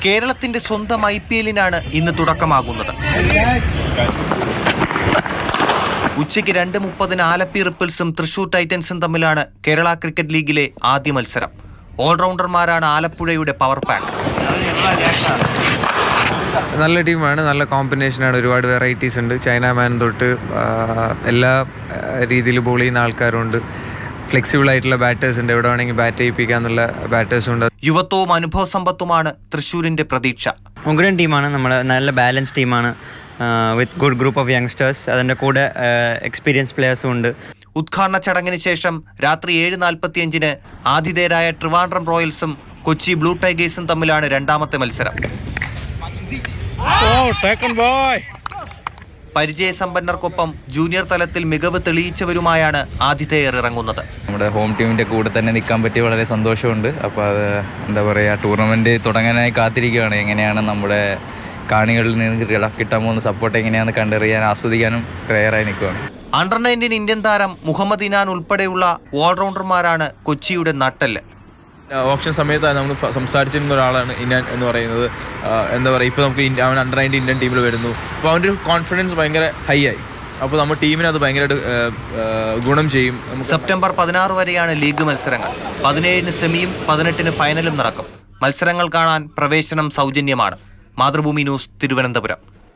കേരളത്തിന്റെ സ്വന്തം IPL-നാണ് ഇന്ന് തുടക്കമാകുന്നത്. ഉച്ചയ്ക്ക് 2:30 ആലപ്പി റിപ്പിൾസും തൃശൂർ ടൈറ്റൻസും തമ്മിലാണ് കേരള ക്രിക്കറ്റ് ലീഗിലെ ആദ്യ മത്സരം. ഓൾറൗണ്ടർമാരാണ് ആലപ്പുഴയുടെ പവർ പാക്ക്. നല്ല ടീമാണ്, നല്ല കോമ്പിനേഷനാണ്, ഒരുപാട് വെറൈറ്റീസ് ഉണ്ട്. ചൈനാമാൻ തൊട്ട് എല്ലാ രീതിയിൽ ബോൾ ചെയ്യുന്ന ആൾക്കാരുണ്ട്. ഫ്ലെക്സിബിൾ ആയിട്ടുള്ള ബാറ്റേഴ്സ് ഉണ്ട്, എവിടെ വേണമെങ്കിൽ ബാറ്റ് ചെയ്യിപ്പിക്കാന്നുള്ള ബാറ്റേഴ്സും ഉണ്ട്. യുവത്വവും അനുഭവ സമ്പത്തുമാണ് തൃശ്ശൂരിന്റെ പ്രതീക്ഷ. ഉഗ്രൻ ടീമാണ്, നമ്മൾ നല്ല ബാലൻസ് ടീമാണ് with good group of youngsters. അതിൻ്റെ കൂടെ എക്സ്പീരിയൻസ് പ്ലെയേഴ്സും ഉണ്ട്. ഉദ്ഘാടന ചടങ്ങിന് ശേഷം രാത്രി 7:45 ആതിഥേയരായ ട്രിവാൻഡ്രം റോയൽസും കൊച്ചി ബ്ലൂ ടൈഗേഴ്സും തമ്മിലാണ് രണ്ടാമത്തെ മത്സരം. പരിചയസമ്പന്നർക്കൊപ്പം ജൂനിയർ തലത്തിൽ മികവ് തെളിയിച്ചവരുമായാണ് ആതിഥേയർ ഇറങ്ങുന്നത്. നമ്മുടെ ഹോം ടീമിൻ്റെ കൂടെ തന്നെ നിൽക്കാൻ പറ്റി വളരെ സന്തോഷമുണ്ട്. അപ്പോൾ അത് എന്താ പറയുക, ടൂർണമെൻറ്റ് തുടങ്ങാനായി കാത്തിരിക്കുകയാണ്. എങ്ങനെയാണ് നമ്മുടെ കാണികളിൽ നിന്ന് കിട്ടാൻ പോകുന്ന സപ്പോർട്ട് എങ്ങനെയാണെന്ന് കണ്ടറിയാൻ ആസ്വദിക്കാനും തയ്യാറായി നിൽക്കുകയാണ്. അണ്ടർ-19 ഇന്ത്യൻ താരം മുഹമ്മദ് ഇനാൻ ഉൾപ്പെടെയുള്ള ഓൾറൗണ്ടർമാരാണ് കൊച്ചിയുടെ നട്ടെല്ല്. ഓപ്ഷൻ സമയത്താണ് നമ്മൾ സംസാരിച്ചിരുന്ന ഒരാളാണ് ഇനാൻ എന്ന് പറയുന്നത്. എന്താ പറയുക, ഇപ്പോൾ നമുക്ക് അവൻ അണ്ടർ-19 ഇന്ത്യൻ ടീമിൽ വരുന്നു. അപ്പോൾ അവൻ്റെ ഒരു കോൺഫിഡൻസ് ഭയങ്കര ഹൈ ആയി. അപ്പോൾ നമ്മുടെ ടീമിന് അത് ഭയങ്കരമായിട്ട് ഗുണം ചെയ്യും. സെപ്റ്റംബർ 16 വരെയാണ് ലീഗ് മത്സരങ്ങൾ. 17-ന് സെമിയും 18-ന് ഫൈനലും നടക്കും. മത്സരങ്ങൾ കാണാൻ പ്രവേശനം സൗജന്യമാണ്. മാതൃഭൂമി ന്യൂസ്, തിരുവനന്തപുരം.